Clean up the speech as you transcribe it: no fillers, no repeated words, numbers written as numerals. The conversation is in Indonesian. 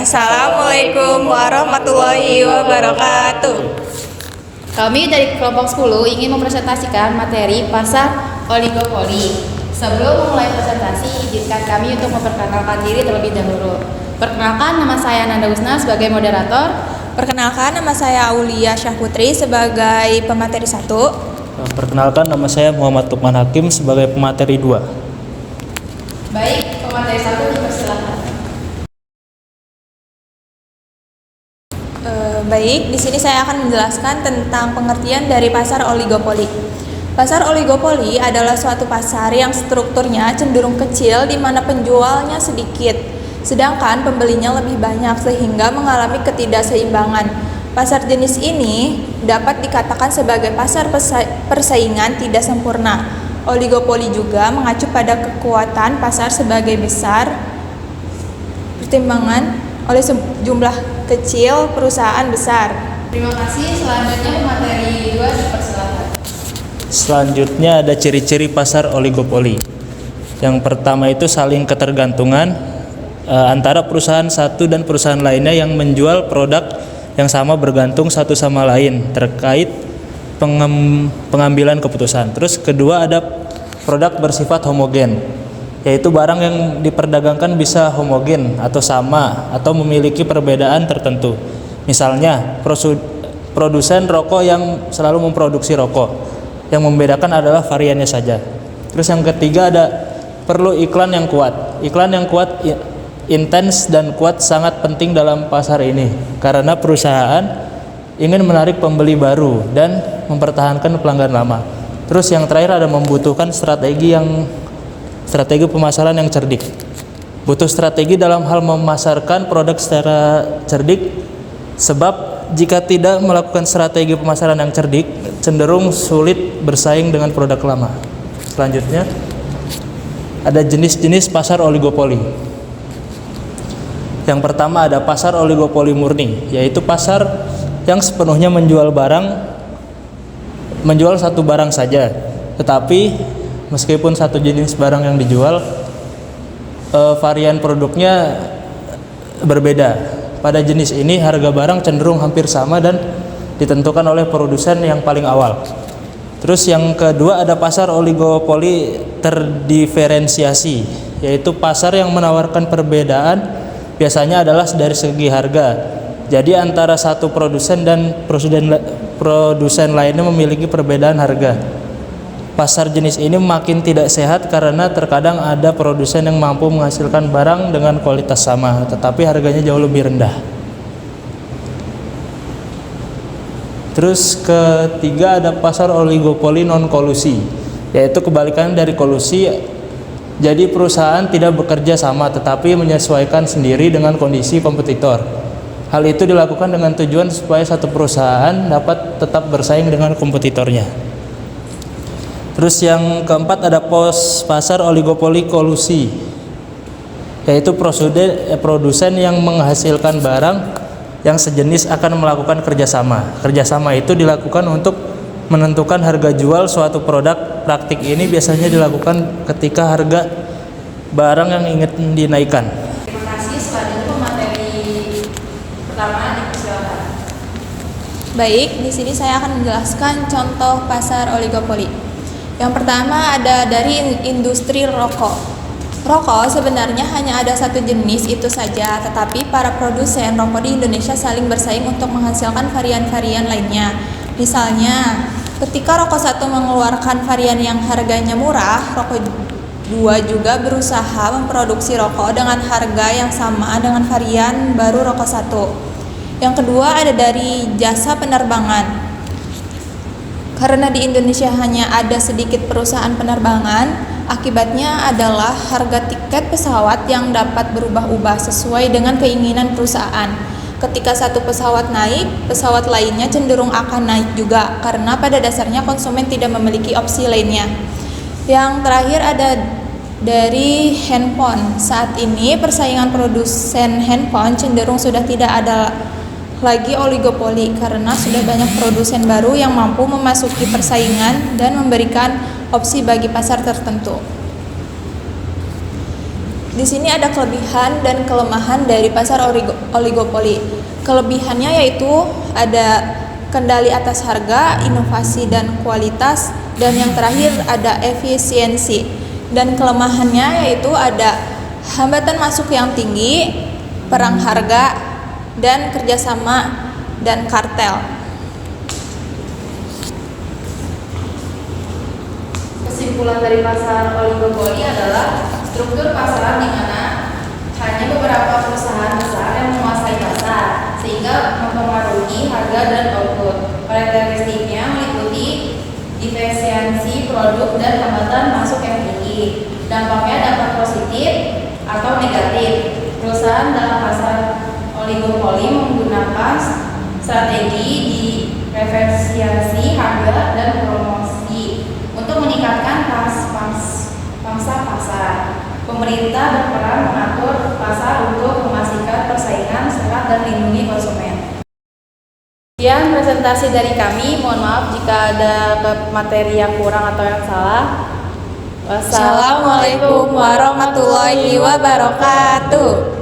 Assalamualaikum warahmatullahi wabarakatuh. Kami dari kelompok 10 ingin mempresentasikan materi pasar oligopoli. Sebelum memulai presentasi, izinkan kami untuk memperkenalkan diri terlebih dahulu. Perkenalkan, nama saya Nanda Usna sebagai moderator. Perkenalkan, nama saya Aulia Syahputri sebagai pemateri 1. Perkenalkan, nama saya Muhammad Lukman Hakim sebagai pemateri 2. Baik, pemateri 1 dipersilakan. Baik, di sini saya akan menjelaskan tentang pengertian dari pasar oligopoli. Pasar oligopoli adalah suatu pasar yang strukturnya cenderung kecil di mana penjualnya sedikit, sedangkan pembelinya lebih banyak sehingga mengalami ketidakseimbangan. Pasar jenis ini dapat dikatakan sebagai pasar persaingan tidak sempurna. Oligopoli juga mengacu pada kekuatan pasar sebagai besar pertimbangan oleh sejumlah kecil perusahaan besar. Terima kasih. Selanjutnya materi 2 dipersilakan. Selanjutnya ada ciri-ciri pasar oligopoli. Yang pertama itu saling ketergantungan antara perusahaan satu dan perusahaan lainnya yang menjual produk yang sama bergantung satu sama lain terkait pengambilan keputusan. Terus kedua ada produk bersifat homogen, yaitu barang yang diperdagangkan bisa homogen atau sama atau memiliki perbedaan tertentu. Misalnya produsen rokok yang selalu memproduksi rokok, yang membedakan adalah variannya saja. Terus yang ketiga ada perlu iklan yang kuat. Iklan yang kuat intens dan kuat sangat penting dalam pasar ini karena perusahaan ingin menarik pembeli baru dan mempertahankan pelanggan lama. Terus yang terakhir ada membutuhkan strategi pemasaran yang cerdik. Butuh strategi dalam hal memasarkan produk secara cerdik, sebab jika tidak melakukan strategi pemasaran yang cerdik, cenderung sulit bersaing dengan produk lama. Selanjutnya ada jenis-jenis pasar oligopoli. Yang pertama ada pasar oligopoli murni, yaitu pasar yang sepenuhnya menjual satu barang saja, tetapi meskipun satu jenis barang yang dijual, varian produknya berbeda. Pada jenis ini harga barang cenderung hampir sama dan ditentukan oleh produsen yang paling awal. Terus yang kedua ada pasar oligopoli terdiferensiasi, yaitu pasar yang menawarkan perbedaan biasanya adalah dari segi harga. Jadi antara satu produsen dan produsen lainnya memiliki perbedaan harga. Pasar jenis ini makin tidak sehat karena terkadang ada produsen yang mampu menghasilkan barang dengan kualitas sama, tetapi harganya jauh lebih rendah. Terus ketiga ada pasar oligopoli non-kolusi, yaitu kebalikan dari kolusi. Jadi perusahaan tidak bekerja sama tetapi menyesuaikan sendiri dengan kondisi kompetitor. Hal itu dilakukan dengan tujuan supaya satu perusahaan dapat tetap bersaing dengan kompetitornya. Terus yang keempat ada pasar oligopoli kolusi, yaitu produsen yang menghasilkan barang yang sejenis akan melakukan kerjasama. Kerjasama itu dilakukan untuk menentukan harga jual suatu produk. Praktik ini biasanya dilakukan ketika harga barang yang ingin dinaikkan. Terima kasih. Selanjutnya materi pertama dipersilakan. Baik, di sini saya akan menjelaskan contoh pasar oligopoli. Yang pertama ada dari industri rokok. Rokok sebenarnya hanya ada satu jenis itu saja, tetapi para produsen rokok di Indonesia saling bersaing untuk menghasilkan varian-varian lainnya. Misalnya, ketika rokok satu mengeluarkan varian yang harganya murah, rokok 2 juga berusaha memproduksi rokok dengan harga yang sama dengan varian baru rokok 1. Yang kedua ada dari jasa penerbangan. Karena di Indonesia hanya ada sedikit perusahaan penerbangan, akibatnya adalah harga tiket pesawat yang dapat berubah-ubah sesuai dengan keinginan perusahaan. Ketika satu pesawat naik, pesawat lainnya cenderung akan naik juga karena pada dasarnya konsumen tidak memiliki opsi lainnya. Yang terakhir ada dari handphone. Saat ini persaingan produsen handphone cenderung sudah tidak ada lagi oligopoli karena sudah banyak produsen baru yang mampu memasuki persaingan dan memberikan opsi bagi pasar tertentu. Di sini ada kelebihan dan kelemahan dari pasar oligopoli. Kelebihannya yaitu ada kendali atas harga, inovasi dan kualitas, dan yang terakhir ada efisiensi. Dan kelemahannya yaitu ada hambatan masuk yang tinggi, perang harga, dan kerjasama dan kartel. Kesimpulan dari pasar oligopoli adalah struktur pasar di mana hanya beberapa perusahaan besar yang menguasai pasar sehingga mempengaruhi harga dan output. Karakteristiknya meliputi diferensiasi produk dan hambatan masuk yang tinggi. Dampaknya dapat positif atau negatif. Perusahaan dalam pasar oligopoli menggunakan strategi diferensiasi harga dan promosi untuk meningkatkan pangsa pasar. Pemerintah berperan mengatur pasar untuk memastikan persaingan sehat dan melindungi konsumen. Sekian presentasi dari kami. Mohon maaf jika ada materi yang kurang atau yang salah. Wassalamualaikum warahmatullahi wabarakatuh.